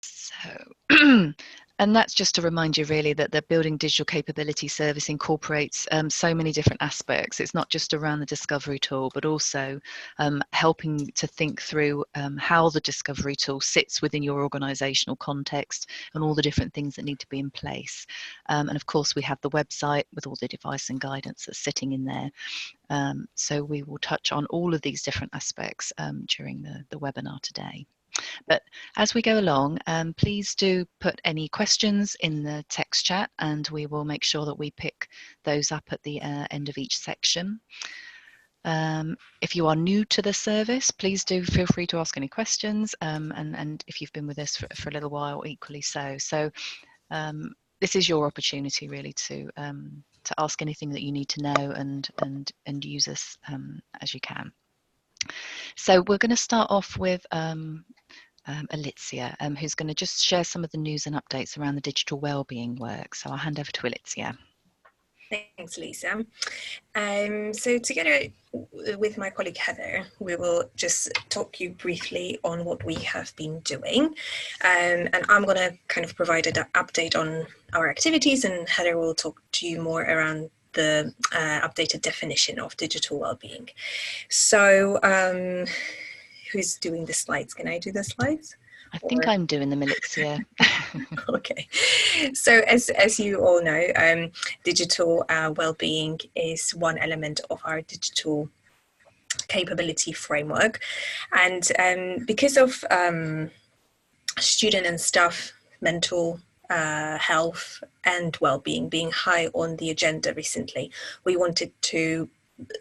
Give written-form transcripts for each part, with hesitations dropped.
So, and that's just to remind you really that the Building Digital Capability Service incorporates so many different aspects. It's not just around the discovery tool, but also helping to think through how the discovery tool sits within your organisational context and all the different things that need to be in place. And of course, we have the website with all the advice and guidance that's sitting in there. So we will touch on all of these different aspects during the webinar today. But as we go along, please do put any questions in the text chat and we will make sure that we pick those up at the end of each section. If you are new to the service, please do feel free to ask any questions, and if you've been with us for a little while, equally so. So this is your opportunity really to ask anything that you need to know and use us as you can. So we're going to start off with Alicia, who's going to just share some of the news and updates around the digital wellbeing work. So I'll hand over to Alicia. Thanks, Lisa. So together with my colleague Heather, we will just talk you briefly on what we have been doing. And I'm going to kind of provide an update on our activities, and Heather will talk to you more around the updated definition of digital wellbeing. So who's doing the slides? Can I do the slides? I think I'm doing them, Alicia. Okay, so as you all know, digital wellbeing is one element of our digital capability framework, and because of student and staff mental health and well-being being high on the agenda recently, we wanted to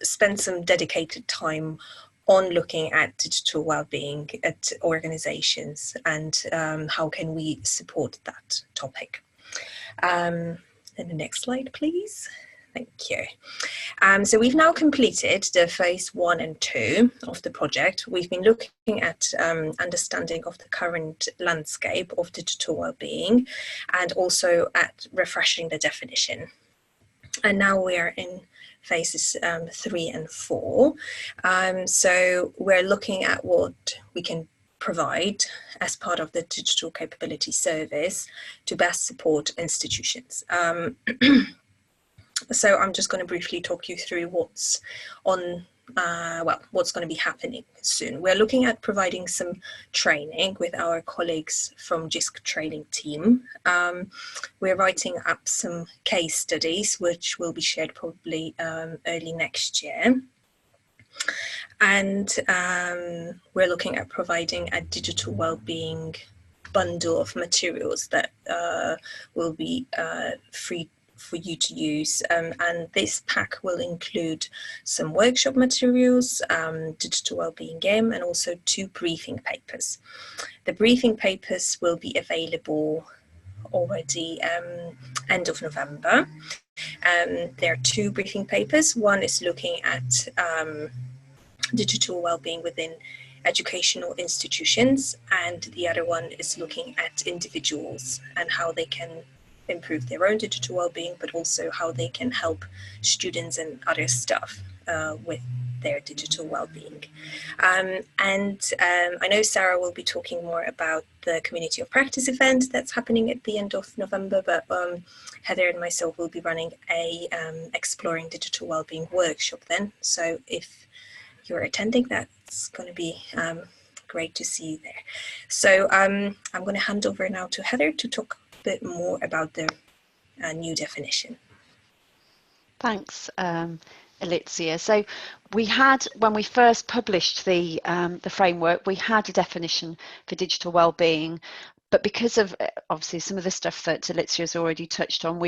spend some dedicated time on looking at digital well-being at organizations and how can we support that topic. And the next slide, please. Thank you. So we've now completed the phase 1 and 2 of the project. We've been looking at understanding of the current landscape of digital well-being and also at refreshing the definition. And now we are in phases 3 and 4. So we're looking at what we can provide as part of the digital capability service to best support institutions. So I'm just going to briefly talk you through what's on, what's going to be happening soon. We're looking at providing some training with our colleagues from JISC training team. We're writing up some case studies, which will be shared probably early next year. And we're looking at providing a digital wellbeing bundle of materials that will be free for you to use, and this pack will include some workshop materials, digital wellbeing game, and also 2 briefing papers. The briefing papers will be available already end of November. There are 2 briefing papers. One is looking at digital wellbeing within educational institutions, and the other one is looking at individuals and how they can improve their own digital well-being, but also how they can help students and other staff with their digital well-being. And I know Sarah will be talking more about the Community of Practice event that's happening at the end of November, but Heather and myself will be running a Exploring Digital Wellbeing workshop then. So if you're attending, that's going to be great to see you there. So I'm going to hand over now to Heather to talk bit more about the new definition. Thanks, Alicia. So we had, when we first published the framework, we had a definition for digital wellbeing, but because of obviously some of the stuff that Alicia has already touched on,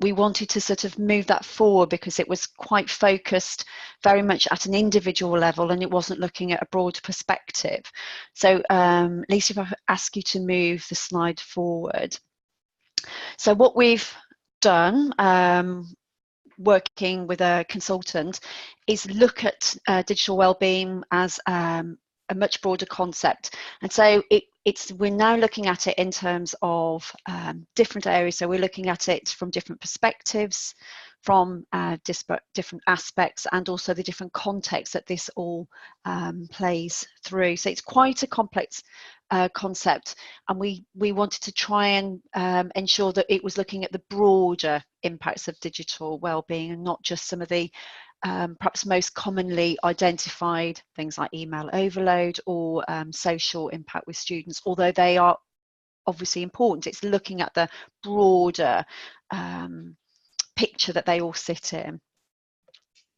we wanted to sort of move that forward because it was quite focused very much at an individual level and it wasn't looking at a broad perspective. So Lisa, if I ask you to move the slide forward. So what we've done, working with a consultant, is look at digital wellbeing as a much broader concept. And so we're now looking at it in terms of different areas. So we're looking at it from different perspectives, from different aspects, and also the different contexts that this all plays through. So it's quite a complex concept, and we wanted to try and ensure that it was looking at the broader impacts of digital wellbeing, and not just some of the perhaps most commonly identified things like email overload or social impact with students, although they are obviously important. It's looking at the broader picture that they all sit in.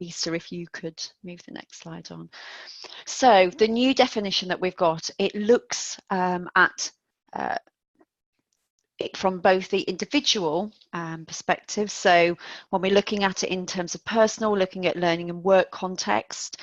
Lisa, if you could move the next slide on. So the new definition that we've got, it looks at it from both the individual perspective. So when we're looking at it in terms of personal, looking at learning and work context,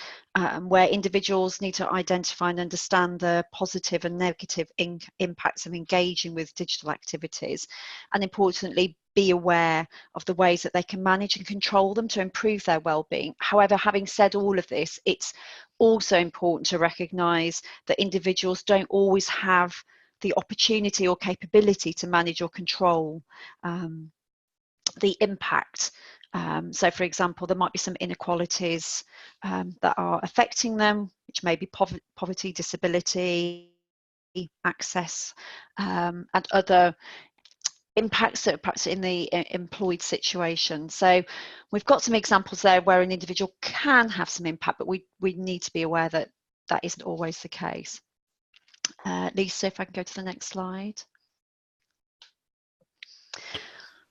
where individuals need to identify and understand the positive and negative impacts of engaging with digital activities, and importantly, be aware of the ways that they can manage and control them to improve their well-being. However, having said all of this, it's also important to recognise that individuals don't always have the opportunity or capability to manage or control the impact. So for example, there might be some inequalities that are affecting them, which may be poverty, disability, access, and other impacts that are perhaps in the employed situation. So we've got some examples there where an individual can have some impact, but we need to be aware that that isn't always the case. Lisa, if I can go to the next slide.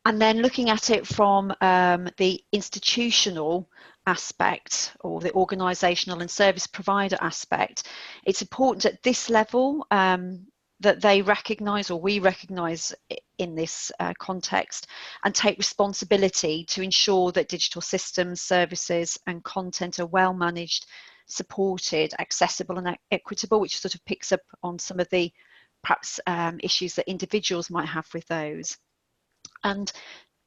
And then looking at it from the institutional aspect, or the organisational and service provider aspect, it's important at this level that they recognise, or we recognise in this context, and take responsibility to ensure that digital systems, services and content are well managed, supported, accessible and equitable, which sort of picks up on some of the perhaps issues that individuals might have with those. And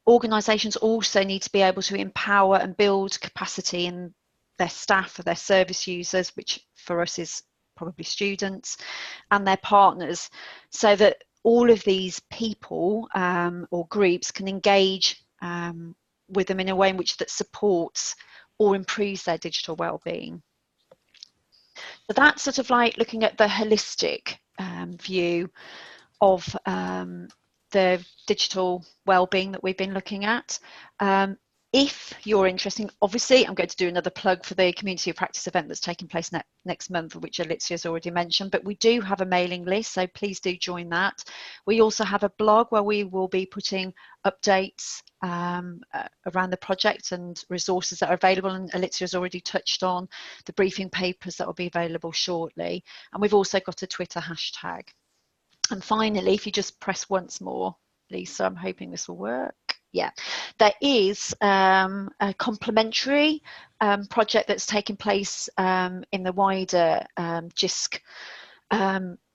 organisations also need to be able to empower and build capacity in their staff, or their service users, which for us is probably students, and their partners, so that all of these people or groups can engage with them in a way in which that supports or improves their digital well-being. So that's sort of like looking at the holistic view of the digital well-being that we've been looking at. If you're interested, obviously I'm going to do another plug for the community of practice event that's taking place next month, which Alicia has already mentioned, but we do have a mailing list, so please do join that. We also have a blog where we will be putting updates around the project and resources that are available, and Alicia has already touched on the briefing papers that will be available shortly. And we've also got a Twitter hashtag. And finally, if you just press once more, Lisa, I'm hoping this will work. Yeah, there is a complementary project that's taking place in the wider GISC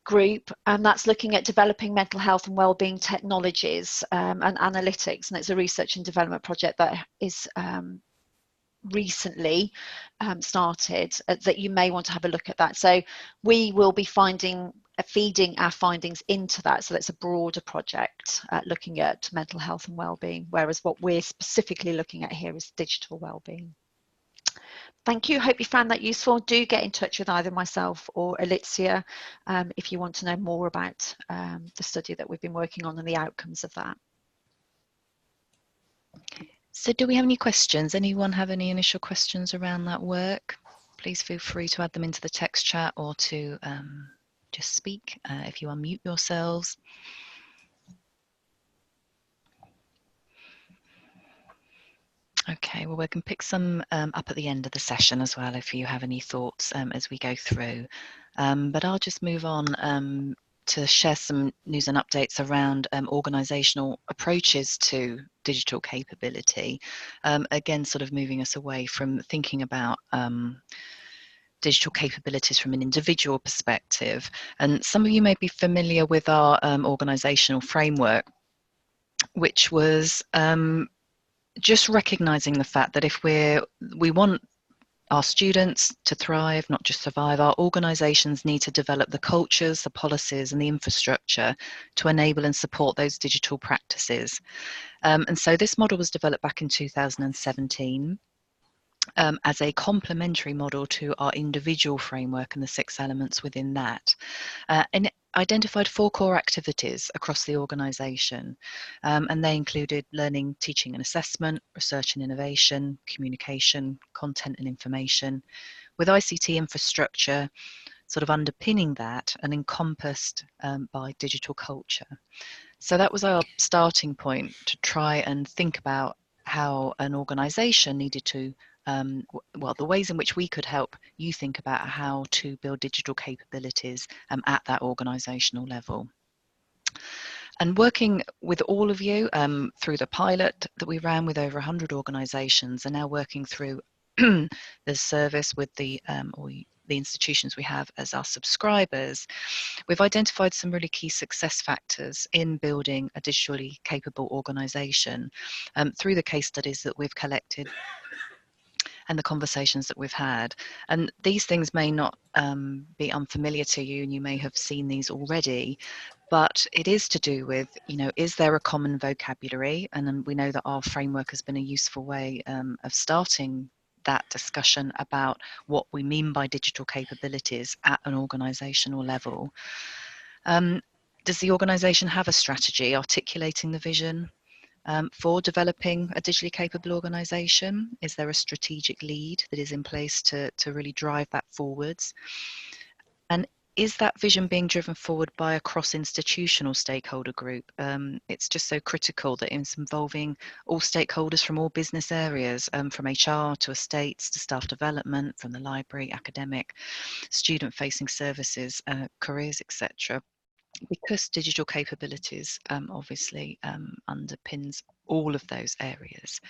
group, and that's looking at developing mental health and wellbeing technologies and analytics, and it's a research and development project that is recently started, that you may want to have a look at that. So we will be feeding our findings into that, so that's a broader project looking at mental health and wellbeing, whereas what we're specifically looking at here is digital wellbeing. Thank you. Hope you found that useful. Do get in touch with either myself or Alicia if you want to know more about the study that we've been working on and the outcomes of that. So do we have any questions? Anyone have any initial questions around that work? Please feel free to add them into the text chat, or to just speak if you unmute yourselves. Okay, well, we can pick some up at the end of the session as well if you have any thoughts as we go through. But I'll just move on to share some news and updates around organisational approaches to digital capability. Again, sort of moving us away from thinking about digital capabilities from an individual perspective. And some of you may be familiar with our organisational framework, which was just recognising the fact that if we want our students to thrive, not just survive, our organisations need to develop the cultures, the policies and the infrastructure to enable and support those digital practices. And so this model was developed back in 2017 as a complementary model to our individual framework and the 6 elements within that. And it identified 4 core activities across the organisation, and they included learning, teaching and assessment, research and innovation, communication, content and information, with ICT infrastructure sort of underpinning that and encompassed by digital culture. So that was our starting point to try and think about how an organisation needed to well, the ways in which we could help you think about how to build digital capabilities at that organisational level. And working with all of you through the pilot that we ran with over 100 organisations, and now working through the service with the institutions we have as our subscribers, we've identified some really key success factors in building a digitally capable organisation through the case studies that we've collected and the conversations that we've had. And these things may not be unfamiliar to you, and you may have seen these already, but it is to do with, you know, is there a common vocabulary? And then we know that our framework has been a useful way of starting that discussion about what we mean by digital capabilities at an organisational level. Does the organisation have a strategy articulating the vision for developing a digitally capable organisation? Is there a strategic lead that is in place to really drive that forwards? And is that vision being driven forward by a cross-institutional stakeholder group? It's just so critical that it's involving all stakeholders from all business areas, from HR to estates to staff development, from the library, academic, student-facing services, careers, etc. Because digital capabilities obviously underpins all of those areas.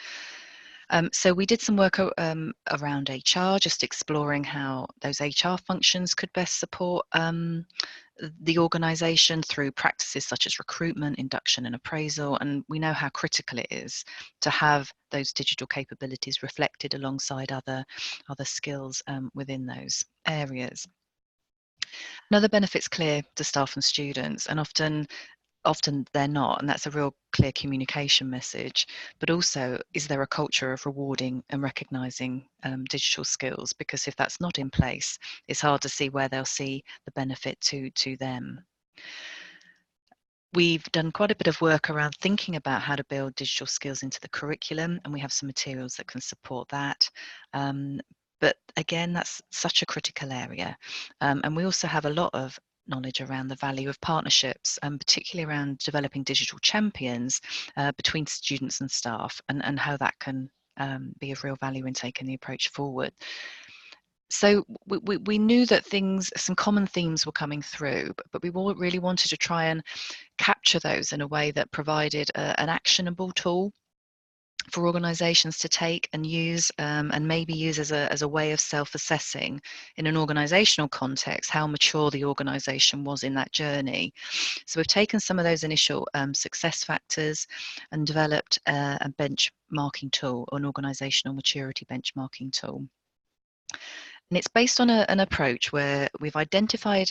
So we did some work around HR, just exploring how those HR functions could best support the organisation through practices such as recruitment, induction and appraisal. And we know how critical it is to have those digital capabilities reflected alongside other skills within those areas. Another benefit's clear to staff and students, and often they're not, and that's a real clear communication message. But also, is there a culture of rewarding and recognising digital skills? Because if that's not in place, it's hard to see where they'll see the benefit to them. We've done quite a bit of work around thinking about how to build digital skills into the curriculum, and we have some materials that can support that. But again, that's such a critical area. And we also have a lot of knowledge around the value of partnerships, and particularly around developing digital champions between students and staff, and how that can be of real value in taking the approach forward. So we knew that some common themes were coming through, but we really wanted to try and capture those in a way that provided an actionable tool for organisations to take and use, and maybe use as a way of self-assessing in an organisational context how mature the organisation was in that journey. So we've taken some of those initial success factors and developed a benchmarking tool, an organisational maturity benchmarking tool. And it's based on an approach where we've identified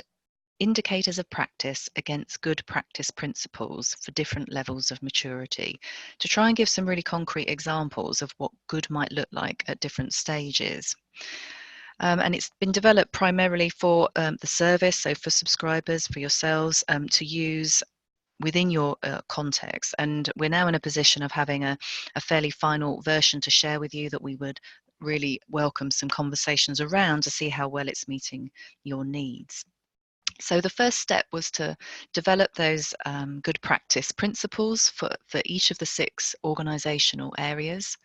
indicators of practice against good practice principles for different levels of maturity, to try and give some really concrete examples of what good might look like at different stages. And it's been developed primarily for the service, so for subscribers, for yourselves, to use within your context. And we're now in a position of having a fairly final version to share with you that we would really welcome some conversations around to see how well it's meeting your needs. So the first step was to develop those good practice principles for each of the 6 organisational areas.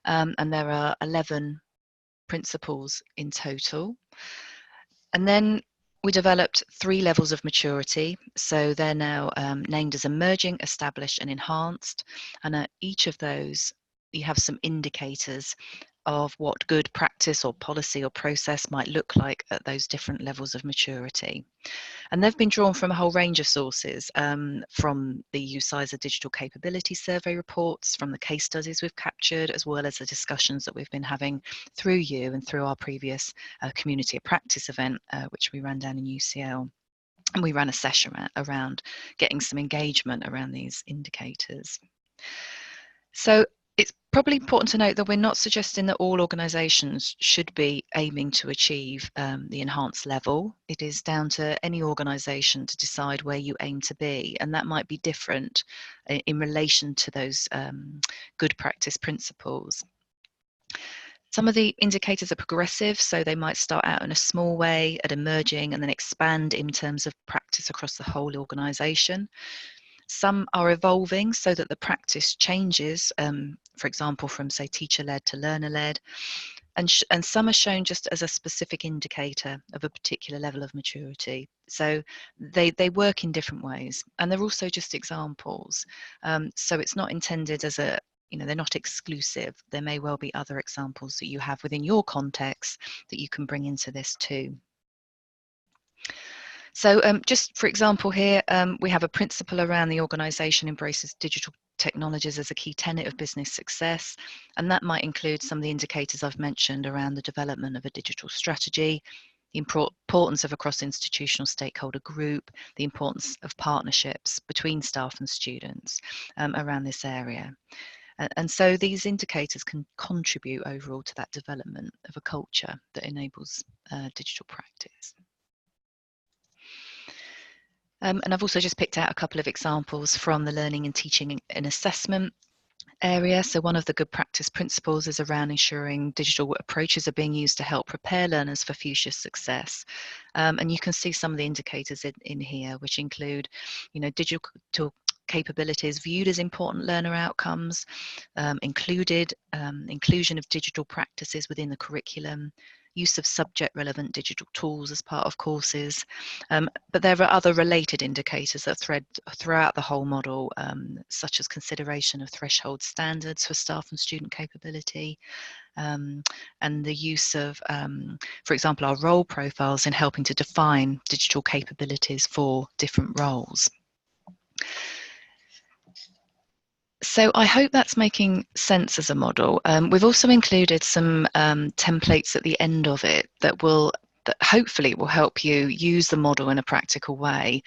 And there are 11 principles in total. And then we developed 3 levels of maturity. So they're now named as emerging, established and enhanced. And at each of those, you have some indicators of what good practice or policy or process might look like at those different levels of maturity. And they've been drawn from a whole range of sources, from the UCISA Digital Capability Survey reports, from the case studies we've captured, as well as the discussions that we've been having through you and through our previous Community of Practice event, which we ran down in UCL. And we ran a session around getting some engagement around these indicators. So it's probably important to note that we're not suggesting that all organisations should be aiming to achieve the enhanced level. It is down to any organisation to decide where you aim to be, and that might be different in relation to those good practice principles. Some of the indicators are progressive, so they might start out in a small way at emerging and then expand in terms of practice across the whole organisation. Some are evolving so that the practice changes, for example, from say teacher-led to learner-led, and some are shown just as a specific indicator of a particular level of maturity. So they work in different ways, and they're also just examples. So it's not intended as a, they're not exclusive. There may well be other examples that you have within your context that you can bring into this too. So just for example here, we have a principle around the organisation embraces digital technologies as a key tenet of business success, and that might include some of the indicators I've mentioned around the development of a digital strategy, the importance of a cross-institutional stakeholder group, the importance of partnerships between staff and students around this area. And so these indicators can contribute overall to that development of a culture that enables digital practice. And I've also just picked out a couple of examples from the learning and teaching and assessment area. So one of the good practice principles is around ensuring digital approaches are being used to help prepare learners for future success. And you can see some of the indicators in here, which include, digital capabilities viewed as important learner outcomes, inclusion of digital practices within the curriculum, use of subject relevant digital tools as part of courses. But there are other related indicators that thread throughout the whole model, such as consideration of threshold standards for staff and student capability, and the use of, for example, our role profiles in helping to define digital capabilities for different roles. So I hope that's making sense as a model. We've also included some templates at the end of it that hopefully will help you use the model in a practical way.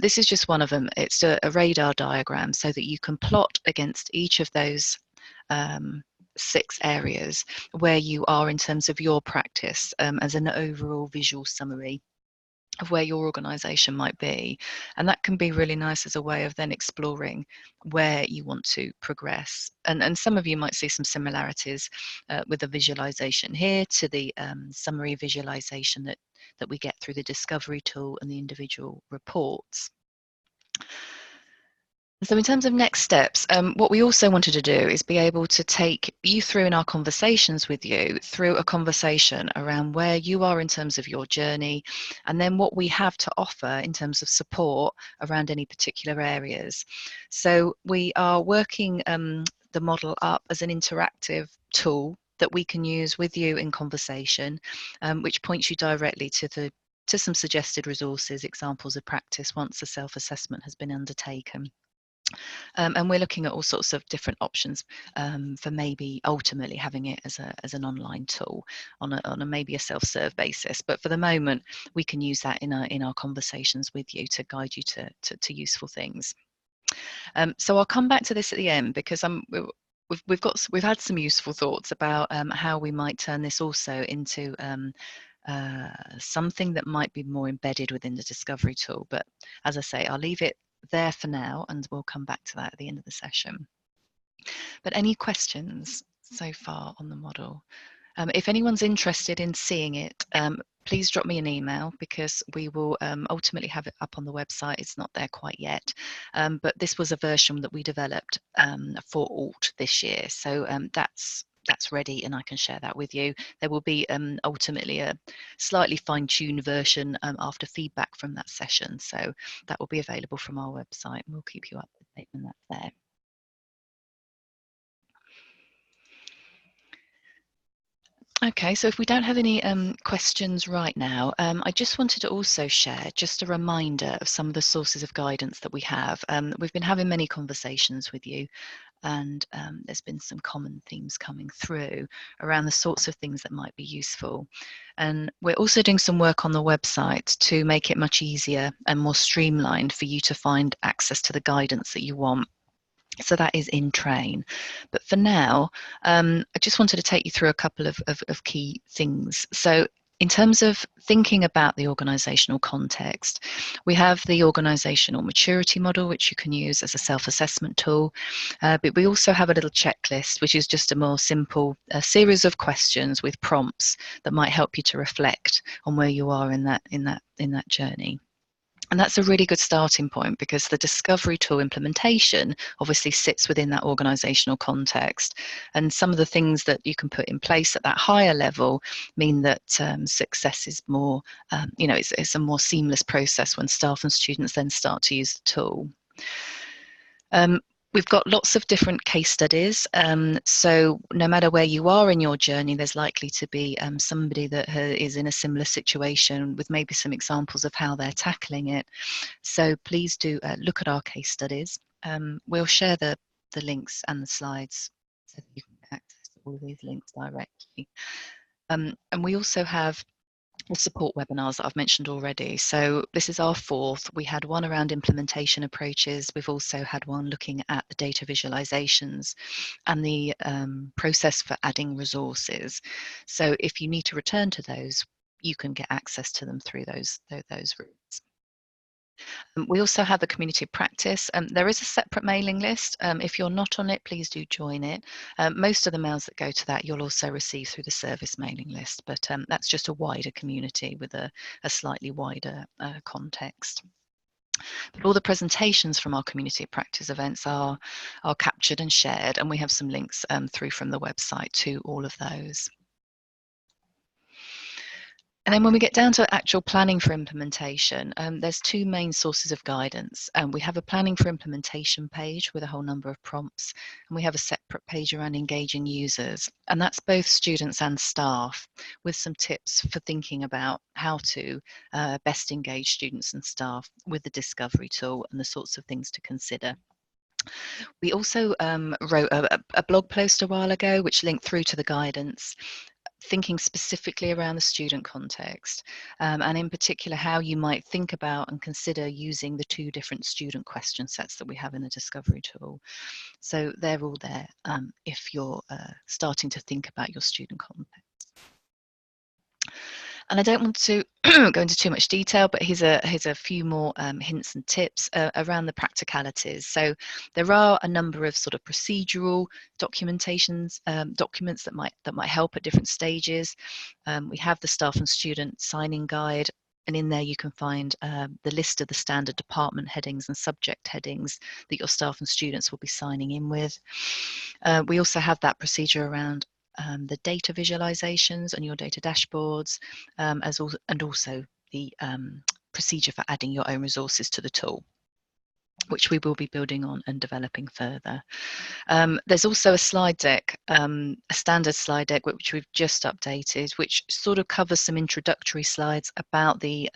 This is just one of them. It's a radar diagram so that you can plot against each of those 6 areas where you are in terms of your practice as an overall visual summary of where your organisation might be. And that can be really nice as a way of then exploring where you want to progress. And some of you might see some similarities with the visualisation here to the summary visualisation that we get through the discovery tool and the individual reports. So in terms of next steps, what we also wanted to do is be able to take you through in our conversations with you through a conversation around where you are in terms of your journey, and then what we have to offer in terms of support around any particular areas. So we are working the model up as an interactive tool that we can use with you in conversation, which points you directly to some suggested resources, examples of practice once a self-assessment has been undertaken. And we're looking at all sorts of different options for maybe ultimately having it as an online tool on a maybe a self-serve basis. But for the moment, we can use that in our conversations with you to guide you to useful things. So I'll come back to this at the end because we've had some useful thoughts about how we might turn this also into something that might be more embedded within the discovery tool. But as I say, I'll leave it there for now and we'll come back to that at the end of the session. But any questions so far on the model? If anyone's interested in seeing it, please drop me an email because we will ultimately have it up on the website. It's not there quite yet, but this was a version that we developed for ALT this year. So that's ready and I can share that with you. There will be ultimately a slightly fine-tuned version after feedback from that session. So that will be available from our website and we'll keep you up to date when that's there. Okay, so if we don't have any questions right now, I just wanted to also share just a reminder of some of the sources of guidance that we have. We've been having many conversations with you, and there's been some common themes coming through around the sorts of things that might be useful. And we're also doing some work on the website to make it much easier and more streamlined for you to find access to the guidance that you want. So that is in train. But for now, I just wanted to take you through a couple of key things. So in terms of thinking about the organisational context, we have the organisational maturity model, which you can use as a self-assessment tool. But we also have a little checklist, which is just a more simple series of questions with prompts that might help you to reflect on where you are in that journey. And that's a really good starting point, because the discovery tool implementation obviously sits within that organisational context. And some of the things that you can put in place at that higher level mean that success is more, it's a more seamless process when staff and students then start to use the tool. We've got lots of different case studies, so no matter where you are in your journey, there's likely to be somebody that is in a similar situation with maybe some examples of how they're tackling it. So please do look at our case studies. We'll share the links and the slides so that you can access all of these links directly. And we also have the support webinars that I've mentioned already. So this is our fourth. We had one around implementation approaches. We've also had one looking at the data visualizations and the process for adding resources. So if you need to return to those, you can get access to them through those routes. We also have the community of practice. There is a separate mailing list. If you're not on it, please do join it. Most of the mails that go to that you'll also receive through the service mailing list, but that's just a wider community with a slightly wider context. But all the presentations from our community of practice events are captured and shared, and we have some links through from the website to all of those. And then when we get down to actual planning for implementation, there's two main sources of guidance. We have a planning for implementation page with a whole number of prompts, and we have a separate page around engaging users. And that's both students and staff, with some tips for thinking about how to best engage students and staff with the discovery tool and the sorts of things to consider. We also wrote a blog post a while ago, which linked through to the guidance, thinking specifically around the student context, and in particular how you might think about and consider using the two different student question sets that we have in the discovery tool. So they're all there if you're starting to think about your student context. And I don't want to go into too much detail, but here's a few more hints and tips around the practicalities. So there are a number of sort of procedural documents that might help at different stages. We have the staff and student signing guide, and in there you can find the list of the standard department headings and subject headings that your staff and students will be signing in with. We also have that procedure around the data visualizations and your data dashboards, and also the procedure for adding your own resources to the tool, which we will be building on and developing further. There's also a slide deck, a standard slide deck, which we've just updated, which sort of covers some introductory slides about the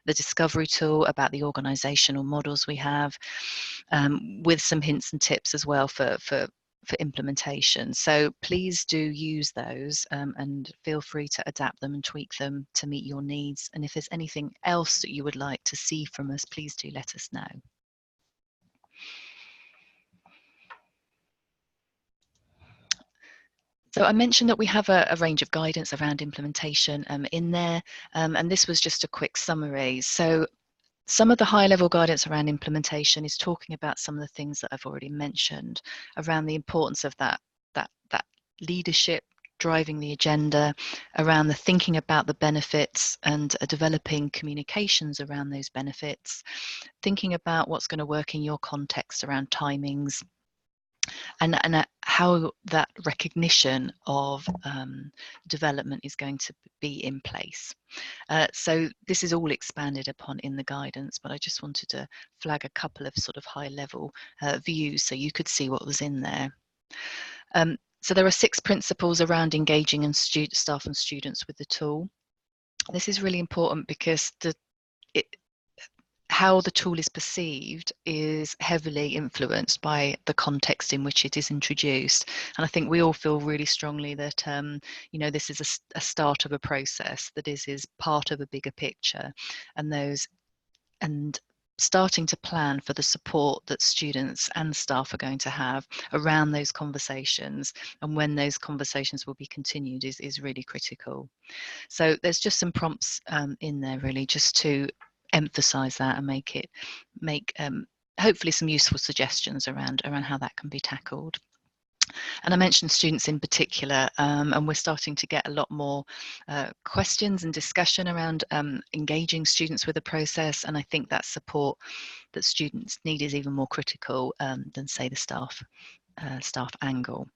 discovery tool, about the organizational models we have, with some hints and tips as well for implementation. So please do use those and feel free to adapt them and tweak them to meet your needs. And if there's anything else that you would like to see from us, please do let us know. So I mentioned that we have a range of guidance around implementation in there, and this was just a quick summary. So some of the high-level guidance around implementation is talking about some of the things that I've already mentioned around the importance of that leadership, driving the agenda, around the thinking about the benefits and developing communications around those benefits, thinking about what's going to work in your context around timings, and how that recognition of development is going to be in place. So this is all expanded upon in the guidance, but I just wanted to flag a couple of sort of high level views so you could see what was in there. So there are 6 principles around engaging and staff and students with the tool. This is really important because how the tool is perceived is heavily influenced by the context in which it is introduced. And I think we all feel really strongly that this is a start of a process, that is part of a bigger picture, and starting to plan for the support that students and staff are going to have around those conversations and when those conversations will be continued is really critical. So there's just some prompts in there really just to emphasize that and make hopefully some useful suggestions around how that can be tackled. And I mentioned students in particular, and we're starting to get a lot more questions and discussion around engaging students with the process, and I think that support that students need is even more critical than, say, the staff angle.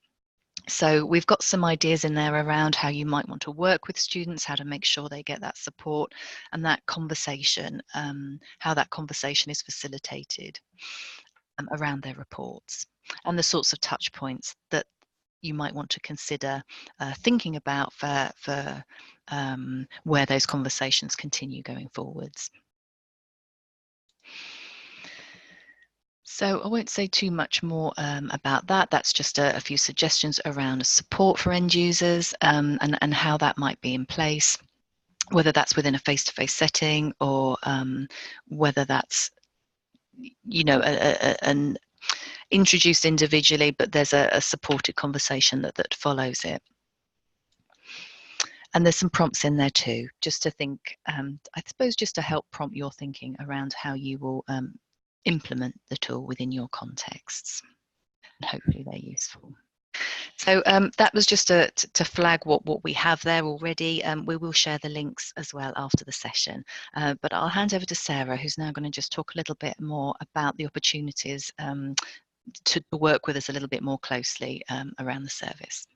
So we've got some ideas in there around how you might want to work with students, how to make sure they get that support and that conversation, how that conversation is facilitated around their reports, and the sorts of touch points that you might want to consider thinking about for where those conversations continue going forwards. So I won't say too much more about that. That's just a few suggestions around support for end users and how that might be in place, whether that's within a face-to-face setting or whether that's, an introduced individually, but there's a supported conversation that follows it. And there's some prompts in there too, just to think, I suppose, just to help prompt your thinking around how you will implement the tool within your contexts. And hopefully they're useful. So that was just to flag what we have there already. We will share the links as well after the session. But I'll hand over to Sarah, who's now going to just talk a little bit more about the opportunities to work with us a little bit more closely around the service.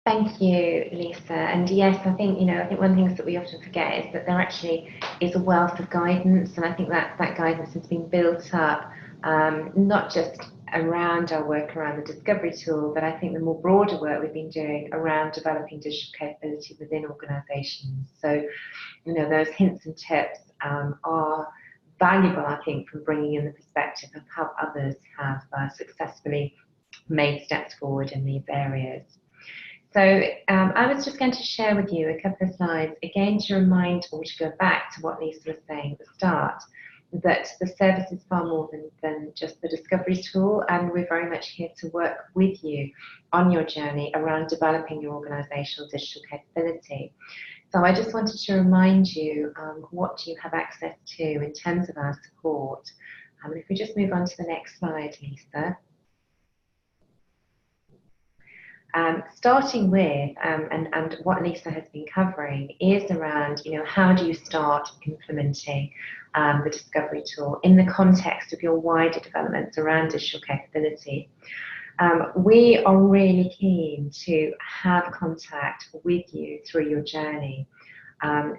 Thank you, Lisa. And yes, I think one of the things that we often forget is that there actually is a wealth of guidance, and I think that guidance has been built up not just around our work around the discovery tool, but I think the more broader work we've been doing around developing digital capability within organisations. So, those hints and tips are valuable, I think, from bringing in the perspective of how others have successfully made steps forward in these areas. So I was just going to share with you a couple of slides, again, to remind or to go back to what Lisa was saying at the start, that the service is far more than just the discovery tool, and we're very much here to work with you on your journey around developing your organisational digital capability. So I just wanted to remind you what you have access to in terms of our support. If we just move on to the next slide, Lisa. Starting with, and what Lisa has been covering, is around, how do you start implementing the discovery tool in the context of your wider developments around digital capability. We are really keen to have contact with you through your journey.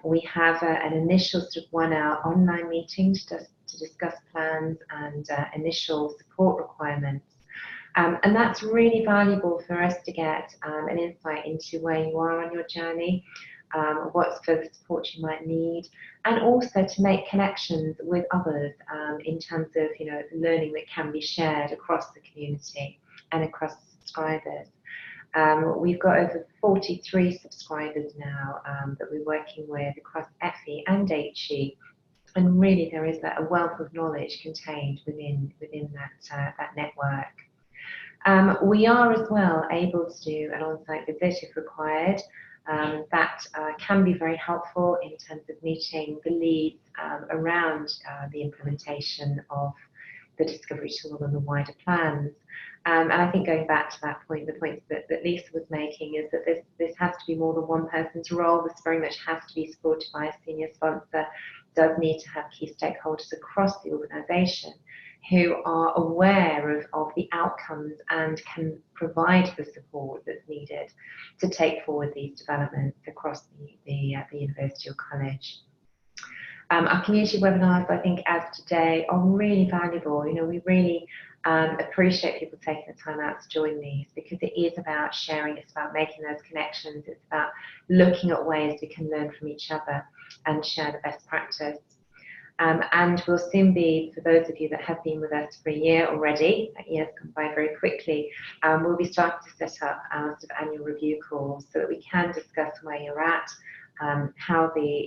We have an initial sort of 1-hour online meeting to discuss plans and initial support requirements. And that's really valuable for us to get an insight into where you are on your journey, what further support you might need, and also to make connections with others in terms of learning that can be shared across the community and across subscribers. We've got over 43 subscribers now that we're working with across FE and HE, and really there is a wealth of knowledge contained within that network. We are as well able to do an on-site visit if required. That can be very helpful in terms of meeting the leads around the implementation of the discovery tool and the wider plans. And I think going back to that point, the point that Lisa was making is that this has to be more than one person's role. This very much has to be supported by a senior sponsor. Does need to have key stakeholders across the organisation who are aware of the outcomes and can provide the support that's needed to take forward these developments across the university or college. Our community webinars, I think, as today, are really valuable. We really Appreciate people taking the time out to join these, because it is about sharing, it's about making those connections, it's about looking at ways we can learn from each other and share the best practice. And we'll soon be, for those of you that have been with us for a year already, that year's gone by very quickly, we'll be starting to set up our sort of annual review calls so that we can discuss where you're at,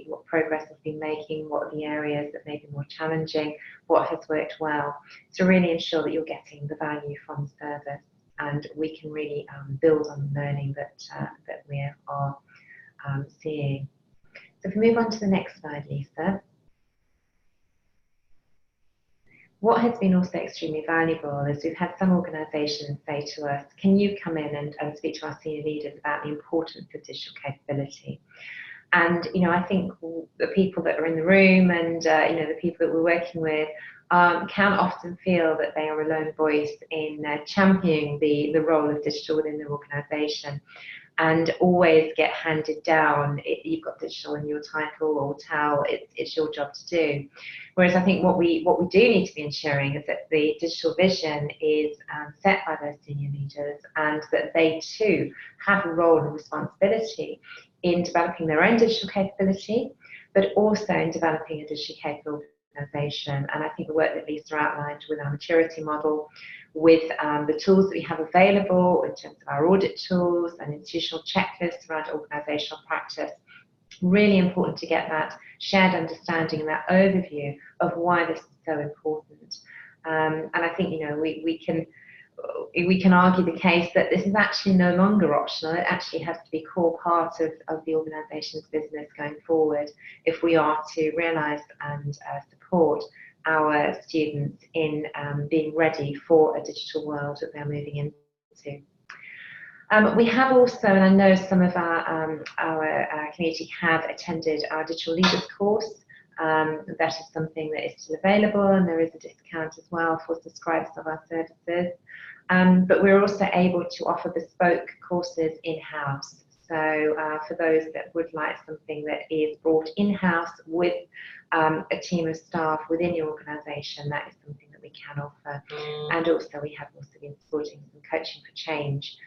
what progress has been making, what are the areas that may be more challenging, what has worked well, to really ensure that you're getting the value from the service, and we can really build on the learning that we are seeing. So if we move on to the next slide, Lisa. What has been also extremely valuable is we've had some organisations say to us, can you come in and speak to our senior leaders about the importance of digital capability? And, you know, I think the people that are in the room and, you know, the people that we're working with can often feel that they are a lone voice in championing the role of digital within their organisation, and always get handed down, you've got digital in your title or towel, it's your job to do. Whereas I think what we do need to be ensuring is that the digital vision is set by those senior leaders, and that they too have a role and responsibility in developing their own digital capability, but also in developing a digitally capable organisation. And I think the work that Lisa outlined with our maturity model, with the tools that we have available in terms of our audit tools and institutional checklists around organisational practice, really important to get that shared understanding and that overview of why this is so important. And I think, you know, we can argue the case that this is actually no longer optional. It actually has to be a core part of the organisation's business going forward if we are to realise and support our students in being ready for a digital world that they're moving into. We have also, and I know some of our community have attended our digital leaders course. That is something that is still available, and there is a discount as well for subscribers of our services. But we're also able to offer bespoke courses in-house. So for those that would like something that is brought in-house with a team of staff within your organisation, that is something that we can offer. And also we have also been supporting some coaching for change,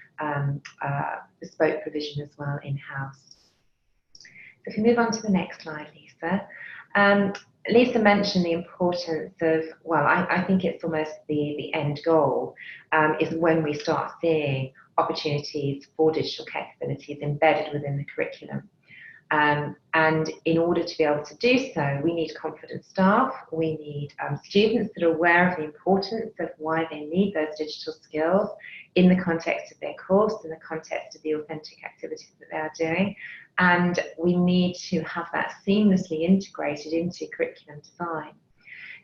bespoke provision as well in-house. So if we move on to the next slide, Lisa. Lisa mentioned the importance of, well, I think it's almost the end goal, is when we start seeing opportunities for digital capabilities embedded within the curriculum. And in order to be able to do so, we need confident staff, we need students that are aware of the importance of why they need those digital skills in the context of their course, in the context of the authentic activities that they are doing. And we need to have that seamlessly integrated into curriculum design.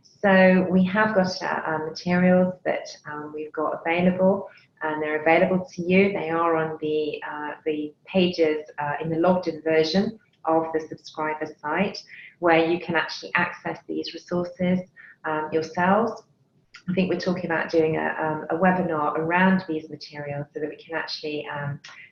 So we have got materials that we've got available, and they're available to you. They are on the pages in the logged-in version of the subscriber site, where you can actually access these resources yourselves. I think we're talking about doing a webinar around these materials so that we can actually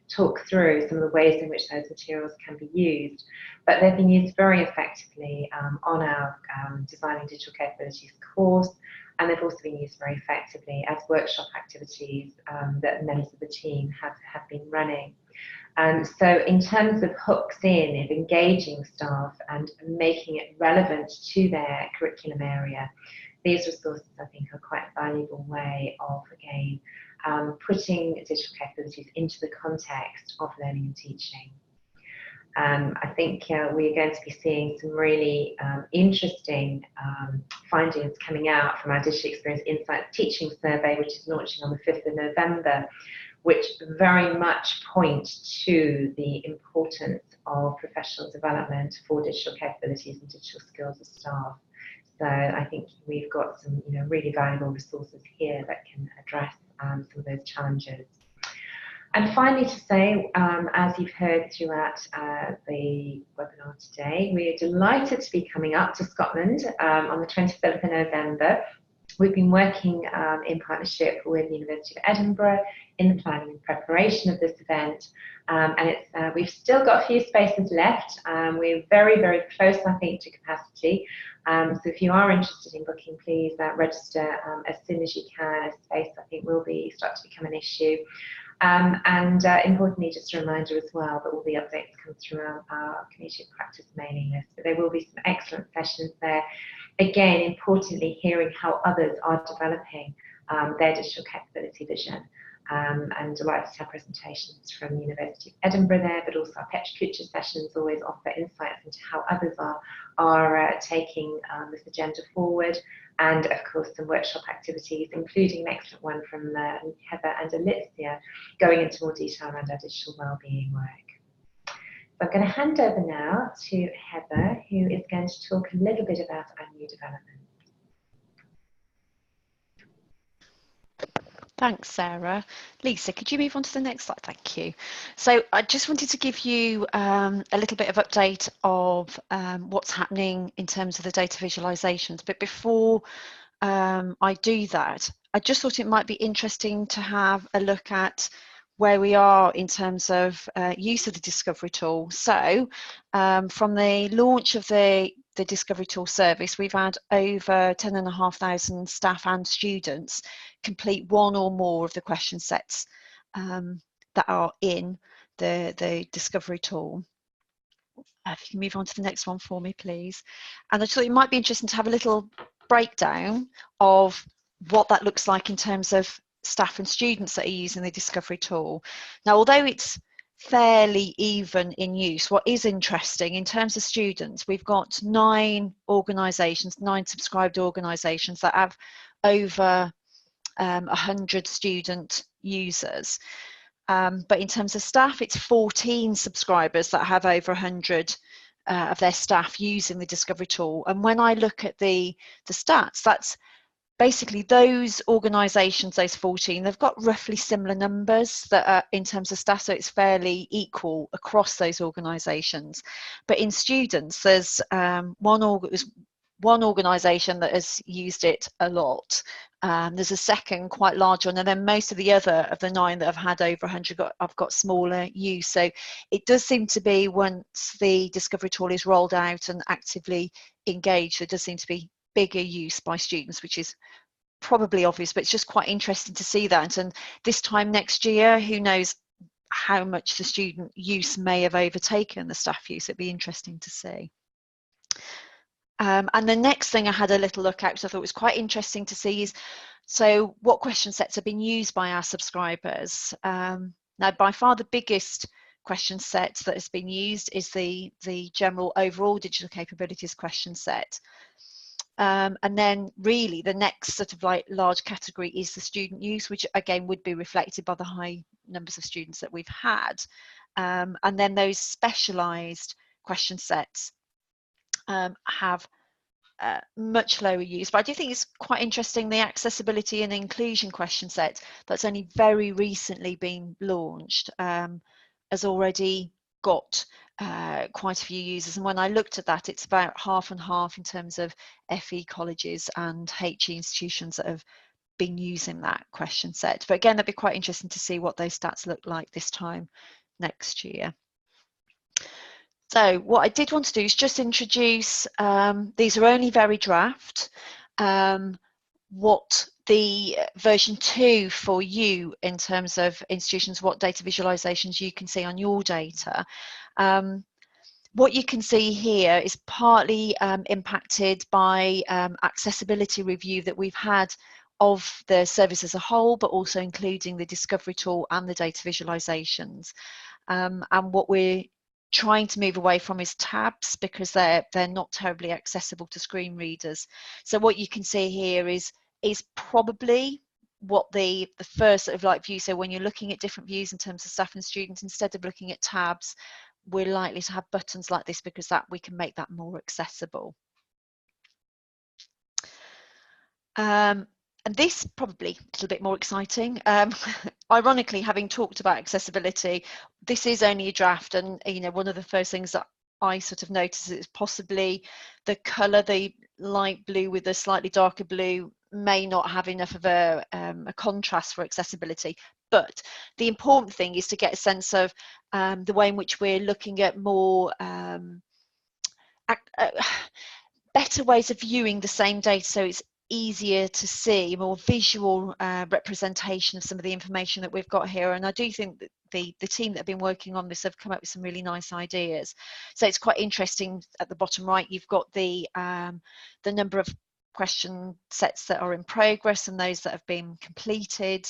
talk through some of the ways in which those materials can be used. But they've been used very effectively on our Designing Digital Capabilities course, and they've also been used very effectively as workshop activities that members of the team have been running. So in terms of hooks in, of engaging staff and making it relevant to their curriculum area, these resources, I think, are quite a valuable way of, again, putting digital capabilities into the context of learning and teaching. I think we're going to be seeing some really interesting findings coming out from our Digital Experience Insights Teaching Survey, which is launching on the 5th of November, which very much point to the importance of professional development for digital capabilities and digital skills of staff. So I think we've got some, really valuable resources here that can address some of those challenges. And finally, to say, as you've heard throughout the webinar today, we are delighted to be coming up to Scotland on the 27th of November We've been working in partnership with the University of Edinburgh in the planning and preparation of this event, and we've still got a few spaces left. We're very, very close, I think, to capacity. So if you are interested in booking, please register as soon as you can. Space, I think, will start to become an issue. Importantly, just a reminder as well that all the updates come through our community of practice mailing list. But there will be some excellent sessions there. Again, importantly, hearing how others are developing their digital capability vision. And delighted to have presentations from the University of Edinburgh there, but also our Petra Kucher sessions always offer insights into how others are taking this agenda forward. And of course, some workshop activities, including an excellent one from Heather and Alicia, going into more detail around our digital wellbeing work. So I'm going to hand over now to Heather, who is going to talk a little bit about our new development. Thanks, Sarah. Lisa, could you move on to the next slide? Thank you. So I just wanted to give you a little bit of update of what's happening in terms of the data visualizations. But before I do that, I just thought it might be interesting to have a look at where we are in terms of use of the Discovery tool. So from the launch of the Discovery tool service, we've had over 10,500 staff and students complete one or more of the question sets that are in the Discovery tool. If you can move on to the next one for me, please. And I thought it might be interesting to have a little breakdown of what that looks like in terms of staff and students that are using the Discovery tool. Now, although it's fairly even in use, what is interesting in terms of students, we've got 9 organisations, 9 subscribed organisations that have over 100 student users. But in terms of staff, it's 14 subscribers that have over 100 of their staff using the Discovery tool. And when I look at the stats, that's basically those organisations, those 14, they've got roughly similar numbers that are in terms of staff, so it's fairly equal across those organisations. But in students, there's one organisation that has used it a lot. There's a second quite large one, and then most of the other of the 9 that have had over 100 have got smaller use. So it does seem to be, once the Discovery tool is rolled out and actively engaged, there does seem to be bigger use by students, which is probably obvious, but it's just quite interesting to see that. And this time next year, who knows how much the student use may have overtaken the staff use. It'd be interesting to see. And the next thing I had a little look at, which I thought was quite interesting to see, is so what question sets have been used by our subscribers. Now, by far the biggest question set that has been used is the general overall digital capabilities question set. And then really the next sort of like large category is the student use, which again would be reflected by the high numbers of students that we've had. And then those specialised question sets have much lower use. But I do think it's quite interesting, the accessibility and inclusion question set that's only very recently been launched has already got quite a few users, and when I looked at that, it's about half and half in terms of FE colleges and HE institutions that have been using that question set. But again, that'd be quite interesting to see what those stats look like this time next year. So what I did want to do is just introduce, these are only very draft, what the version 2 for you in terms of institutions, what data visualizations you can see on your data. What you can see here is partly impacted by accessibility review that we've had of the service as a whole, but also including the Discovery tool and the data visualizations. And what we're trying to move away from is tabs, because they're not terribly accessible to screen readers. So what you can see here is probably what the first sort of like view. So when you're looking at different views in terms of staff and students, instead of looking at tabs, we're likely to have buttons like this, because that we can make that more accessible. And this probably a little bit more exciting. Ironically, having talked about accessibility, this is only a draft, and you know, one of the first things that I sort of noticed is possibly the colour, the light blue with a slightly darker blue may not have enough of a contrast for accessibility. But the important thing is to get a sense of the way in which we're looking at more better ways of viewing the same data, so it's easier to see, more visual representation of some of the information that we've got here. And I do think that the team that have been working on this have come up with some really nice ideas. So it's quite interesting. At the bottom right, you've got the number of question sets that are in progress and those that have been completed.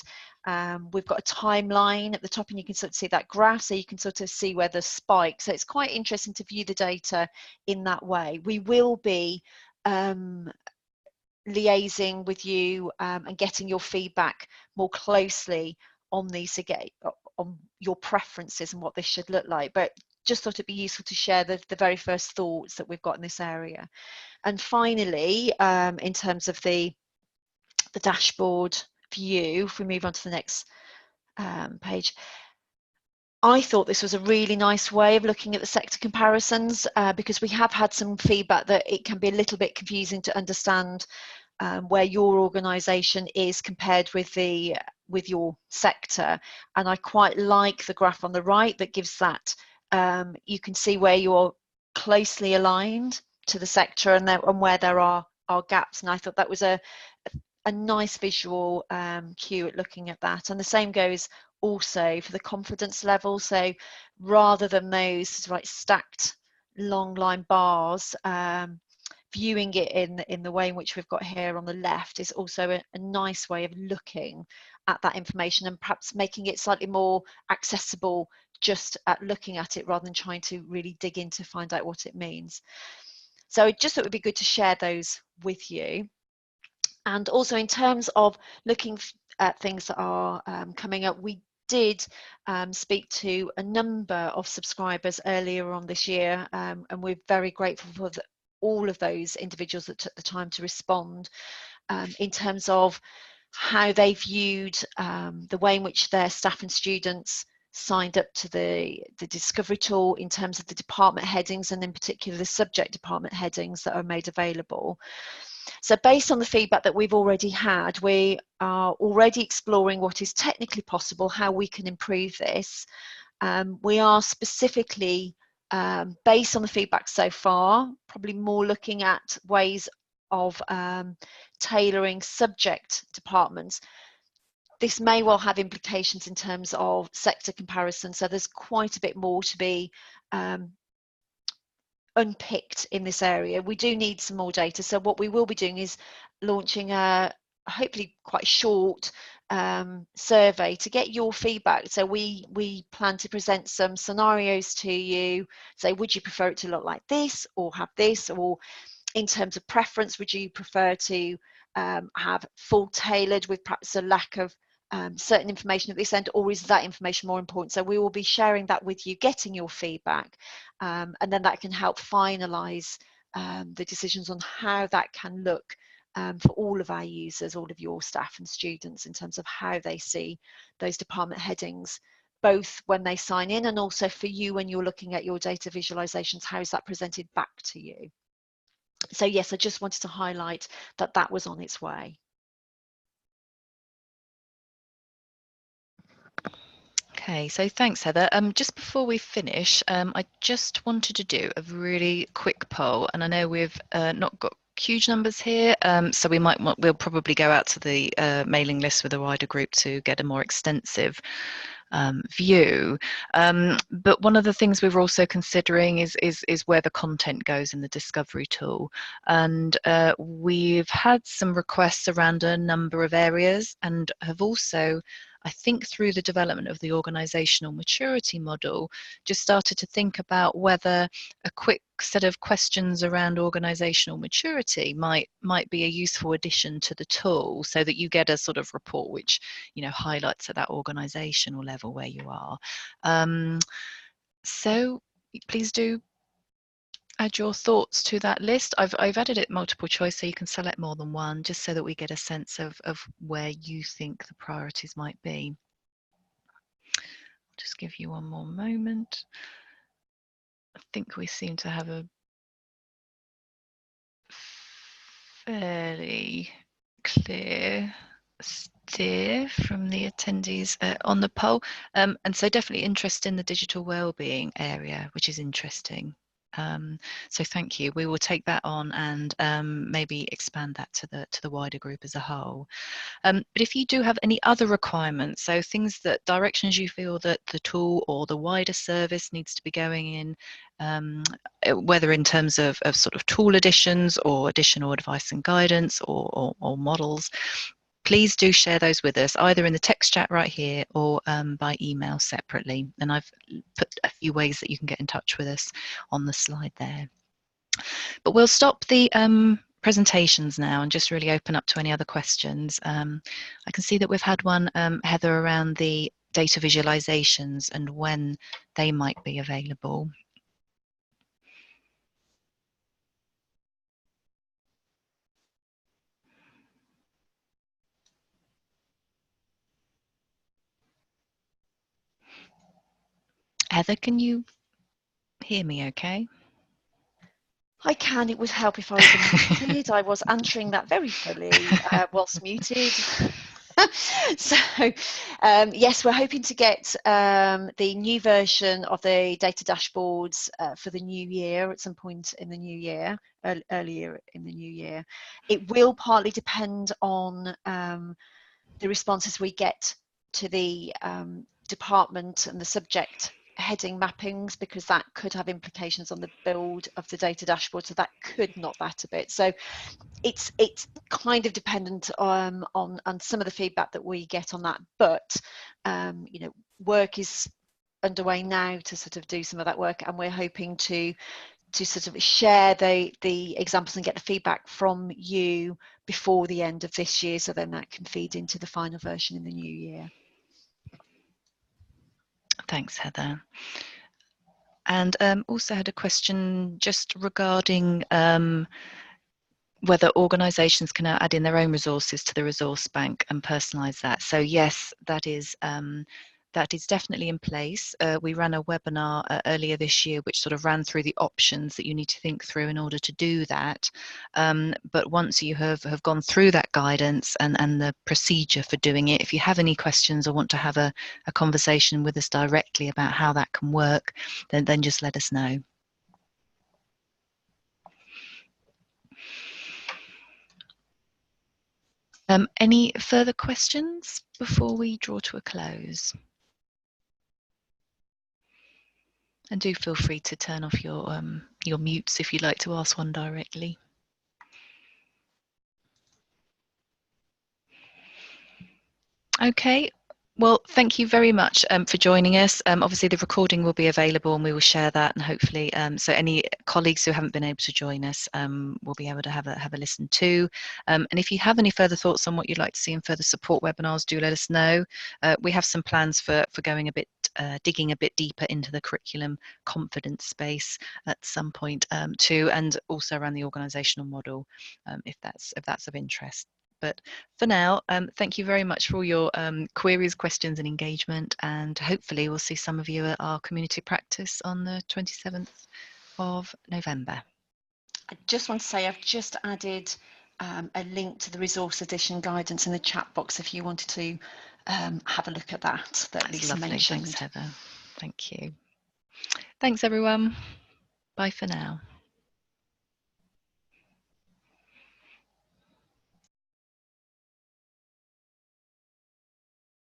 We've got a timeline at the top, and you can sort of see that graph, so you can sort of see where the spike. So it's quite interesting to view the data in that way. We will be liaising with you and getting your feedback more closely on these, again, on your preferences and what this should look like. But just thought it'd be useful to share the very first thoughts that we've got in this area. And finally, in terms of the dashboard view, if we move on to the next page, I thought this was a really nice way of looking at the sector comparisons, because we have had some feedback that it can be a little bit confusing to understand where your organisation is compared with your sector. And I quite like the graph on the right that gives that. You can see where you're closely aligned to the sector and where there are gaps. And I thought that was a nice visual cue at looking at that. And the same goes also for the confidence level. So rather than those stacked long line bars, viewing it in the way in which we've got here on the left is also a nice way of looking at that information, and perhaps making it slightly more accessible just at looking at it rather than trying to really dig in to find out what it means. So I just thought it would be good to share those with you. And also in terms of looking at things that are coming up, we did speak to a number of subscribers earlier on this year, and we're very grateful for all of those individuals that took the time to respond in terms of how they viewed the way in which their staff and students signed up to the discovery tool in terms of the department headings, and in particular the subject department headings that are made available. So based on the feedback that we've already had, we are already exploring what is technically possible, how we can improve this. We are specifically, based on the feedback so far, probably more looking at ways of tailoring subject departments. This may well have implications in terms of sector comparison, so there's quite a bit more to be unpicked in this area. We do need some more data, so what we will be doing is launching a hopefully quite short survey to get your feedback. So we plan to present some scenarios to you, say would you prefer it to look like this or have this, or in terms of preference would you prefer to have full tailored with perhaps a lack of certain information at this end, or is that information more important? So we will be sharing that with you, getting your feedback, and then that can help finalise the decisions on how that can look for all of our users, all of your staff and students, in terms of how they see those department headings, both when they sign in and also for you when you're looking at your data visualisations, how is that presented back to you? So yes, I just wanted to highlight that that was on its way. Okay, so thanks, Heather. Just before we finish, I just wanted to do a really quick poll, and I know we've not got huge numbers here, so we'll probably go out to the mailing list with a wider group to get a more extensive view. But one of the things we're also considering is where the content goes in the discovery tool, and we've had some requests around a number of areas, and have also, I think through the development of the organisational maturity model, just started to think about whether a quick set of questions around organisational maturity might be a useful addition to the tool, so that you get a sort of report which, you know, highlights at that organisational level where you are. So please do add your thoughts to that list. I've added it multiple choice, so you can select more than one, just so that we get a sense of where you think the priorities might be. I'll just give you one more moment. I think we seem to have a fairly clear steer from the attendees on the poll, and so definitely interest in the digital wellbeing area, which is interesting. So thank you. We will take that on and maybe expand that to the wider group as a whole. But if you do have any other requirements, so things that directions you feel that the tool or the wider service needs to be going in, whether in terms of sort of tool additions or additional advice and guidance or models, please do share those with us, either in the text chat right here or by email separately. And I've put a few ways that you can get in touch with us on the slide there. But we'll stop the presentations now and just really open up to any other questions. I can see that we've had one, Heather, around the data visualizations and when they might be available. Heather, can you hear me okay? I can. It would help if I was unmuted. I was answering that very fully whilst muted. So yes, we're hoping to get the new version of the data dashboards for the new year at some point in the new year, earlier in the new year. It will partly depend on the responses we get to the department and the subject heading mappings, because that could have implications on the build of the data dashboard, so that could knock that a bit. So it's kind of dependent on some of the feedback that we get on that, but you know, work is underway now to sort of do some of that work, and we're hoping to sort of share the examples and get the feedback from you before the end of this year, so then that can feed into the final version in the new year. Thanks, Heather. And also had a question just regarding whether organisations can now add in their own resources to the resource bank and personalise that. So yes, that is definitely in place. We ran a webinar earlier this year which sort of ran through the options that you need to think through in order to do that. But once you have gone through that guidance and the procedure for doing it, if you have any questions or want to have a conversation with us directly about how that can work, then just let us know. Any further questions before we draw to a close? And do feel free to turn off your mutes if you'd like to ask one directly. Okay. Well, thank you very much for joining us. Obviously, the recording will be available and we will share that, and hopefully, so any colleagues who haven't been able to join us will be able to have a listen too. And if you have any further thoughts on what you'd like to see in further support webinars, do let us know. We have some plans for going a bit, digging a bit deeper into the curriculum confidence space at some point too, and also around the organisational model, if that's of interest. But for now, thank you very much for all your queries, questions and engagement, and hopefully we'll see some of you at our community practice on the 27th of November. I just want to say I've just added a link to the resource addition guidance in the chat box if you wanted to have a look at that. That's Lisa lovely. mentioned. Thanks, Heather. Thank you. Thanks, everyone. Bye for now.